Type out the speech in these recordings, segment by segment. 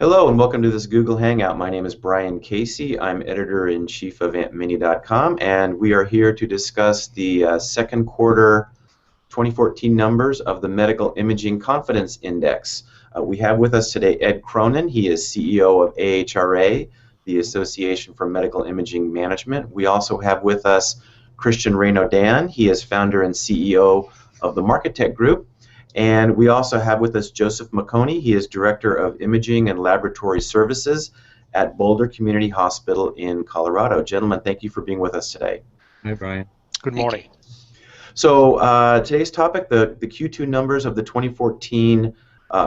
Hello and welcome to this Google Hangout. My name is Brian Casey. I'm editor-in-chief of AntMini.com, and we are here to discuss the second quarter 2014 numbers of the Medical Imaging Confidence Index. We have with us today Ed Cronin. He is CEO of AHRA, the Association for Medical Imaging Management. We also have with us Christian Renaudin. He is founder and CEO of the MarkeTech Group. And we also have with us Joseph McConey. He is Director of Imaging and Laboratory Services at Boulder Community Hospital in Colorado. Gentlemen, thank you for being with us today. Hi, Brian. Good morning. So today's topic, the Q2 numbers of the 2014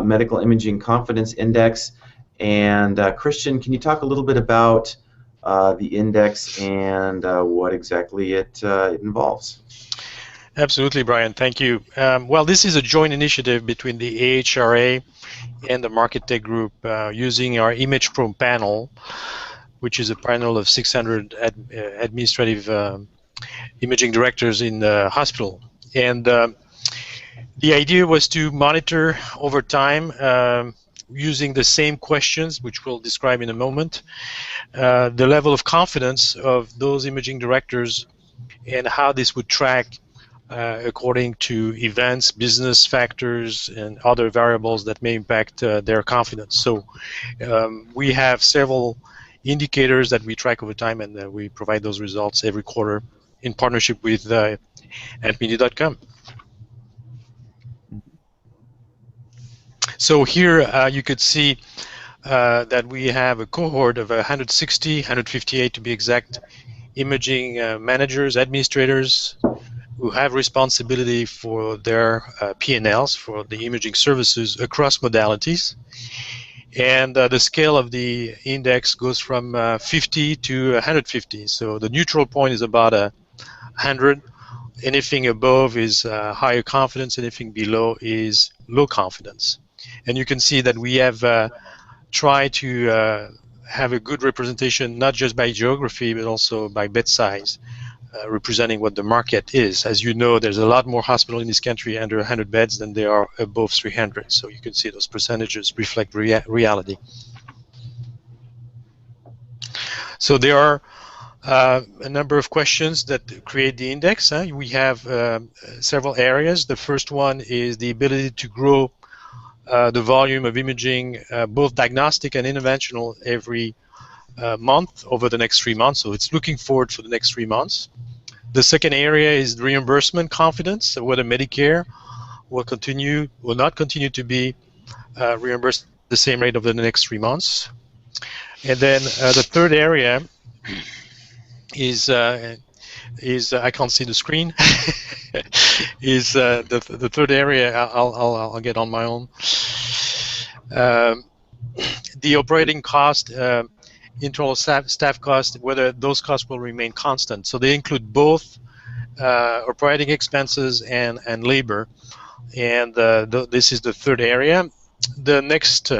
Medical Imaging Confidence Index. And Christian, can you talk a little bit about the index and what exactly it involves? Absolutely, Brian. Thank you. Well, this is a joint initiative between the AHRA and the MarkeTech Group using our ImagePro panel, which is a panel of 600 administrative imaging directors in the hospital. And the idea was to monitor over time, using the same questions, which we'll describe in a moment, the level of confidence of those imaging directors and how this would track according to events, business factors, and other variables that may impact their confidence. So we have several indicators that we track over time, and we provide those results every quarter in partnership with MICI.com. So here you could see that we have a cohort of 160, 158 to be exact, imaging managers, administrators, who have responsibility for their P&Ls, for the imaging services across modalities. And the scale of the index goes from 50 to 150. So the neutral point is about 100. Anything above is higher confidence, anything below is low confidence. And you can see that we have tried to have a good representation, not just by geography, but also by bed size. Representing what the market is. As you know, there's a lot more hospitals in this country under 100 beds than there are above 300. So you can see those percentages reflect reality. So there are a number of questions that create the index. We have several areas. The first one is the ability to grow the volume of imaging, both diagnostic and interventional, every month over the next 3 months. So it's looking forward for the next 3 months. The second area is reimbursement confidence, so whether Medicare will not continue to be reimbursed at the same rate over the next 3 months. And then the third area is I can't see the screen. is the third area. I'll get on my own. The operating cost. Internal staff costs, whether those costs will remain constant. So they include both operating expenses and labor. And this is the third area. The next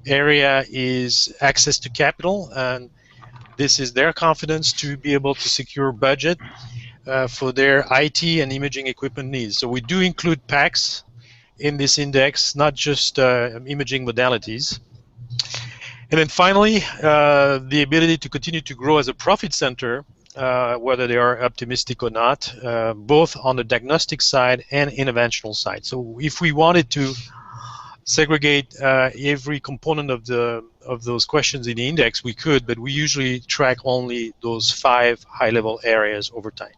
area is access to capital. And this is their confidence to be able to secure budget for their IT and imaging equipment needs. So we do include PACS in this index, not just imaging modalities. And then finally, the ability to continue to grow as a profit center, whether they are optimistic or not, both on the diagnostic side and interventional side. So if we wanted to segregate every component of those questions in the index, we could, but we usually track only those 5 high-level areas over time.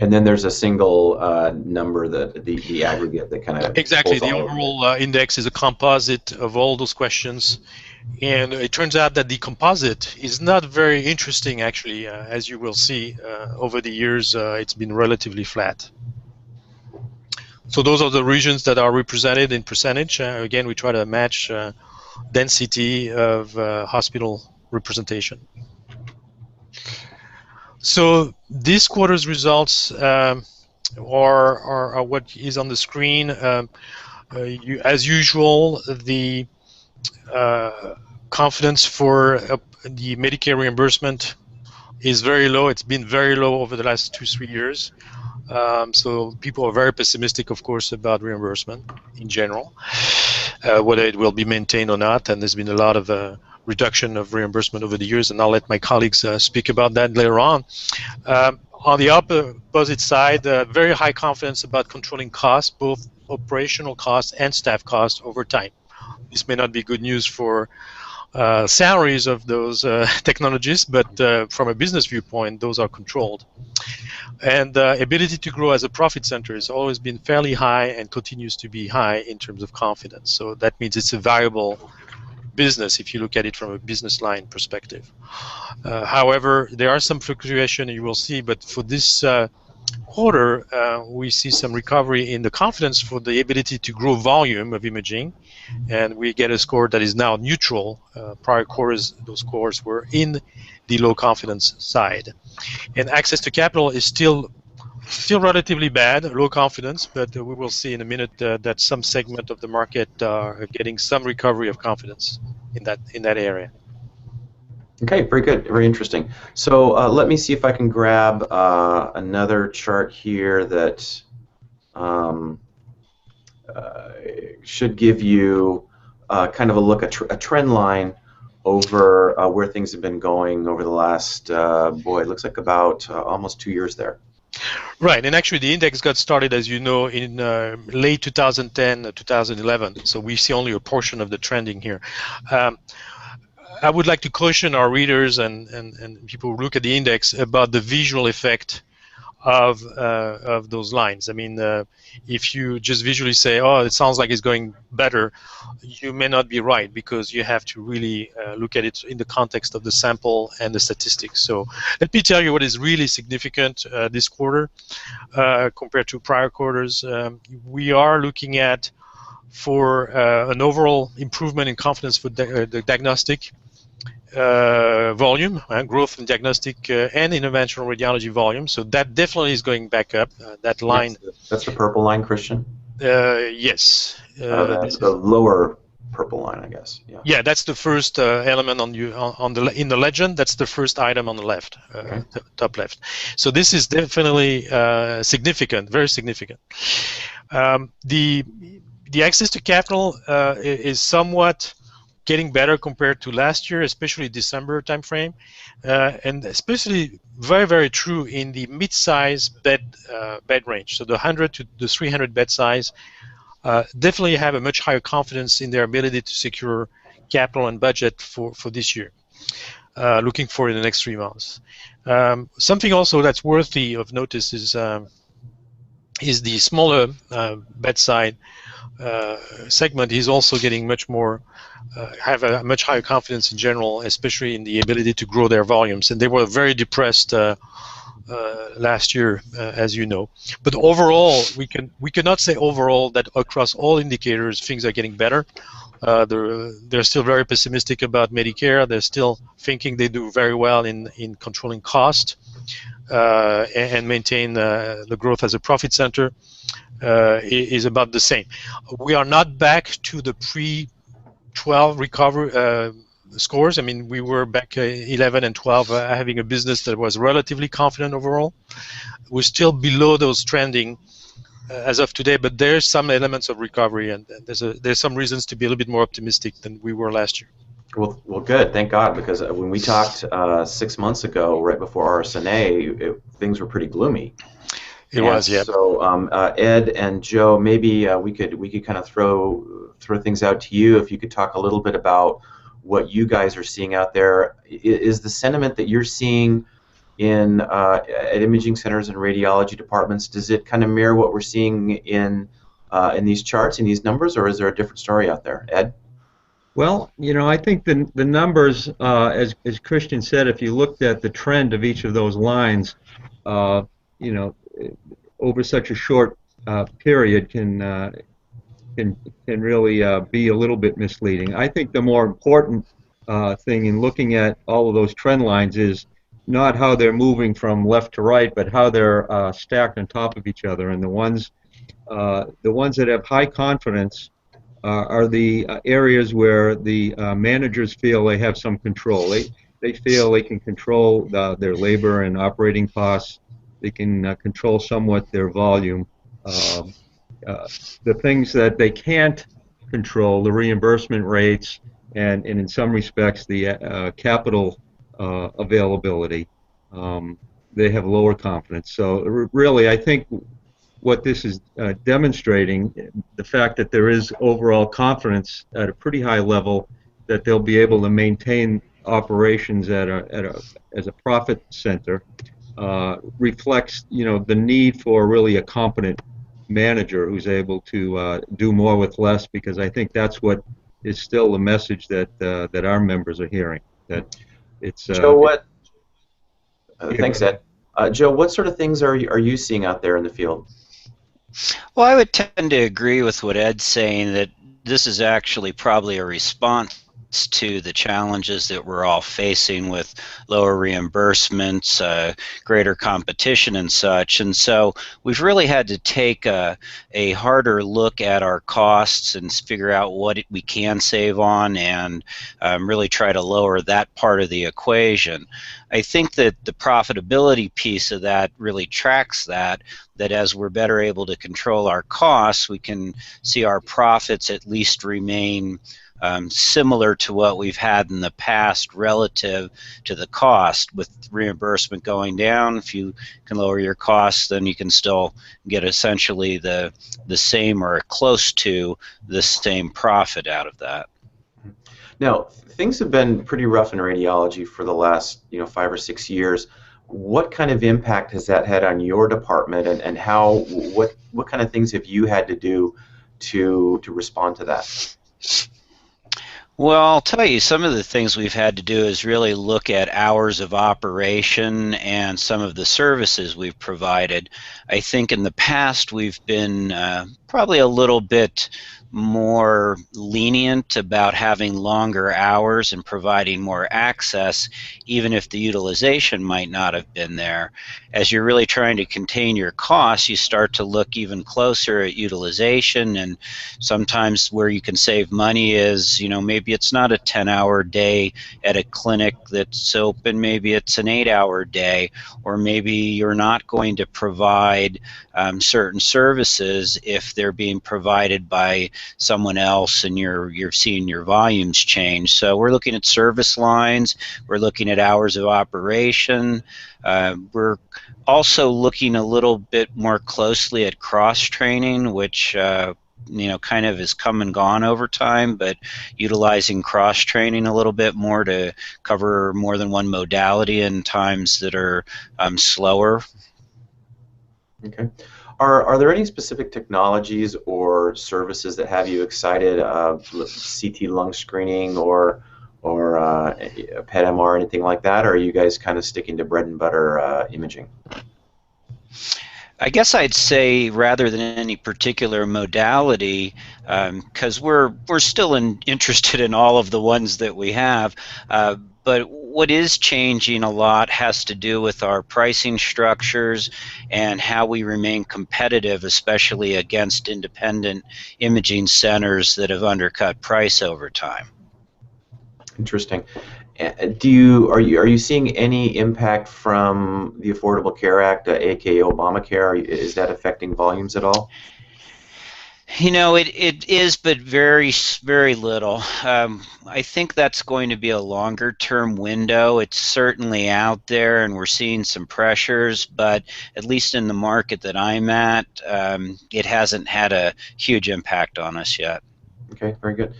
And then there's a single number, the aggregate that kind of exactly. The overall index is a composite of all those questions. And it turns out that the composite is not very interesting, actually. As you will see, over the years, it's been relatively flat. So those are the regions that are represented in percentage. Again, we try to match density of hospital representation. So this quarter's results are what is on the screen. As usual, the confidence for the Medicare reimbursement is very low. It's been very low over the last 2-3 years. So people are very pessimistic, of course, about reimbursement in general, whether it will be maintained or not. And there's been a lot of reduction of reimbursement over the years, and I'll let my colleagues speak about that later on. On the opposite side, very high confidence about controlling costs, both operational costs and staff costs over time. This may not be good news for salaries of those technologists, but from a business viewpoint, those are controlled. And ability to grow as a profit center has always been fairly high and continues to be high in terms of confidence. So that means it's a valuable business if you look at it from a business line perspective. However, there are some fluctuation you will see, but for this quarter, we see some recovery in the confidence for the ability to grow volume of imaging, and we get a score that is now neutral. Prior quarters, those scores were in the low confidence side. And access to capital is still relatively bad, low confidence, but we will see in a minute that some segment of the market are getting some recovery of confidence in that area. Okay, very good, very interesting. So let me see if I can grab another chart here that should give you kind of a look, a trend line over where things have been going over the last, boy, it looks like about almost 2 years there. Right, and actually the index got started, as you know, in late 2010, 2011, so we see only a portion of the trending here. I would like to caution our readers and people who look at the index about the visual effect of those lines. I mean, if you just visually say, oh, it sounds like it's going better, you may not be right, because you have to really look at it in the context of the sample and the statistics. So let me tell you what is really significant this quarter compared to prior quarters. We are looking at for an overall improvement in confidence for the diagnostic volume, growth in diagnostic and interventional radiology volume. So that definitely is going back up. That line. That's the purple line, Christian? Yes. That's the lower purple line, I guess. Yeah. Yeah, that's the first element in the legend. That's the first item on the left, okay. Top left. So this is definitely significant, very significant. The access to capital is somewhat getting better compared to last year, especially December timeframe, and especially very, very true in the mid-size bed range. So the 100 to the 300 bed size definitely have a much higher confidence in their ability to secure capital and budget for this year, looking for in the next 3 months. Something also that's worthy of notice is the smaller bedside segment is also getting much more, have a much higher confidence in general, especially in the ability to grow their volumes. And they were very depressed last year, as you know. But overall, we cannot say overall that across all indicators things are getting better. They're still very pessimistic about Medicare. They're still thinking they do very well in controlling cost and maintain the growth as a profit center. Is about the same. We are not back to the pre-12 recovery scores. I mean, we were back 11 and 12 having a business that was relatively confident overall. We're still below those trending as of today, but there's some elements of recovery, and there's some reasons to be a little bit more optimistic than we were last year. Well, good. Thank God, because when we talked 6 months ago, right before RSNA, things were pretty gloomy. It was, yeah. So Ed and Joe, maybe we could kind of throw things out to you. If you could talk a little bit about what you guys are seeing out there. Is the sentiment that you're seeing in at imaging centers and radiology departments, does it kind of mirror what we're seeing in these charts, in these numbers, or is there a different story out there? Ed? Well, you know, I think the numbers, as Christian said, if you looked at the trend of each of those lines, you know, over such a short period can really be a little bit misleading. I think the more important thing in looking at all of those trend lines is not how they're moving from left to right, but how they're stacked on top of each other. And the ones that have high confidence are the areas where the managers feel they have some control. They feel they can control their labor and operating costs. They can control somewhat their volume. The things that they can't control, the reimbursement rates, and in some respects the capital availability, they have lower confidence. So really, I think what this is demonstrating, the fact that there is overall confidence at a pretty high level that they'll be able to maintain operations as a profit center, reflects, the need for really a competent manager who's able to do more with less, because I think that's what is still the message that our members are hearing. That it's Joe, yeah, go thanks, ahead. Ed. Joe, what sort of things are you seeing out there in the field? Well, I would tend to agree with what Ed's saying, that this is actually probably a response to the challenges that we're all facing with lower reimbursements, greater competition and such. And so we've really had to take a harder look at our costs and figure out what we can save on, and really try to lower that part of the equation. I think that the profitability piece of that really tracks that as we're better able to control our costs, we can see our profits at least remain similar to what we've had in the past relative to the cost. With reimbursement going down, if you can lower your costs, then you can still get essentially the same or close to the same profit out of that. Now, things have been pretty rough in radiology for the last 5 or 6 years. What kind of impact has that had on your department, and what kind of things have you had to do to respond to that? Well, I'll tell you, some of the things we've had to do is really look at hours of operation and some of the services we've provided. I think in the past we've been probably a little bit more lenient about having longer hours and providing more access, even if the utilization might not have been there. As you're really trying to contain your costs, you start to look even closer at utilization, and sometimes where you can save money is, maybe it's not a 10-hour day at a clinic that's open, maybe it's an 8-hour day, or maybe you're not going to provide certain services if they're being provided by someone else, and you're seeing your volumes change. So we're looking at service lines, we're looking at hours of operation, we're also looking a little bit more closely at cross-training, which kind of has come and gone over time, but utilizing cross-training a little bit more to cover more than one modality in times that are slower. Okay. Are there any specific technologies or services that have you excited? CT lung screening or PET MR, anything like that? Or are you guys kind of sticking to bread and butter imaging? I guess I'd say rather than any particular modality, because we're still interested in all of the ones that we have, but what is changing a lot has to do with our pricing structures and how we remain competitive, especially against independent imaging centers that have undercut price over time. Interesting. Are you seeing any impact from the Affordable Care Act, aka Obamacare? Is that affecting volumes at all? It is, but very, very little. I think that's going to be a longer-term window. It's certainly out there, and we're seeing some pressures, but at least in the market that I'm at, it hasn't had a huge impact on us yet. Okay, very good.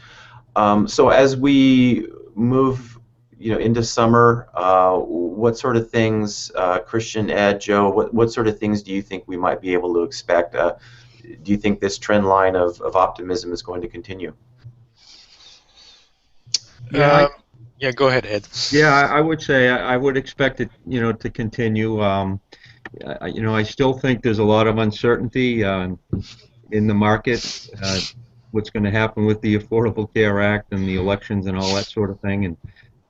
So as we move into summer, what sort of things, Christian, Ed, Joe, what sort of things do you think we might be able to expect? Do you think this trend line of optimism is going to continue? Yeah, yeah, go ahead, Ed. yeah, I would say I would expect it, to continue. I still think there's a lot of uncertainty in the market. What's going to happen with the Affordable Care Act and the elections and all that sort of thing, and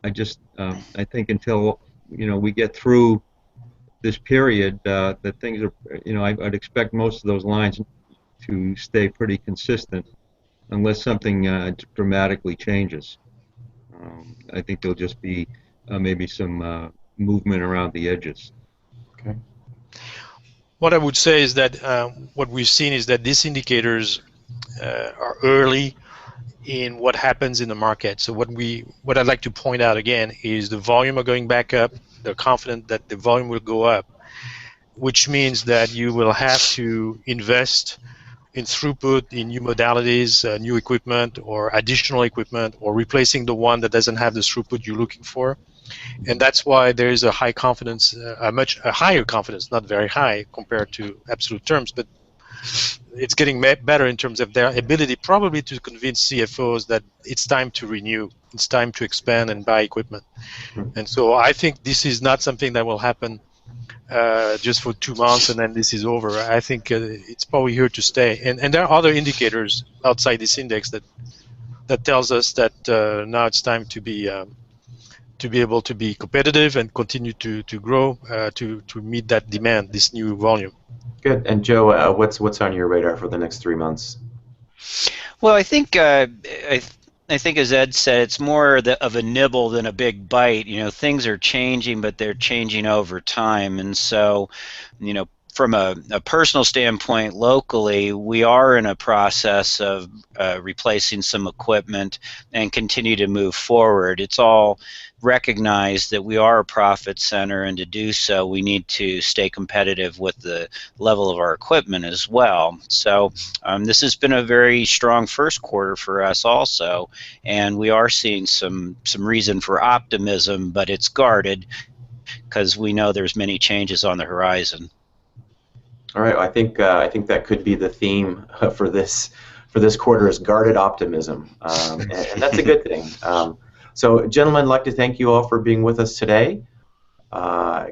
I think until we get through this period, that things are, I'd expect most of those lines to stay pretty consistent unless something dramatically changes. I think there'll just be maybe some movement around the edges. Okay. What I would say is that what we've seen is that these indicators are early in what happens in the market. So what I'd like to point out again is the volume are going back up. They're confident that the volume will go up, which means that you will have to invest in throughput, in new modalities, new equipment, or additional equipment, or replacing the one that doesn't have the throughput you're looking for. And that's why there is a high confidence, a higher confidence, not very high compared to absolute terms, but it's getting better in terms of their ability probably to convince CFOs that it's time to renew, it's time to expand and buy equipment. And so I think this is not something that will happen just for 2 months and then this is over. I think it's probably here to stay. And there are other indicators outside this index that tells us that now it's time to be able to be competitive and continue to grow to meet that demand, this new volume. Good. And Joe, what's on your radar for the next 3 months? Well, I think I think, as Ed said, it's more of a nibble than a big bite. You know, things are changing, but they're changing over time, and so, you know, from a personal standpoint, locally, we are in a process of replacing some equipment and continue to move forward. It's all recognized that we are a profit center, and to do so, we need to stay competitive with the level of our equipment as well. So this has been a very strong first quarter for us also, and we are seeing some reason for optimism, but it's guarded because we know there's many changes on the horizon. All right, I think that could be the theme for this quarter is guarded optimism, and that's a good thing. So, gentlemen, I'd like to thank you all for being with us today.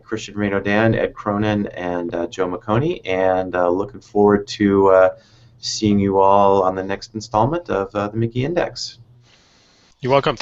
Christian Renaudin, Ed Cronin, and Joe McConey, and looking forward to seeing you all on the next installment of the MICI Index. You're welcome.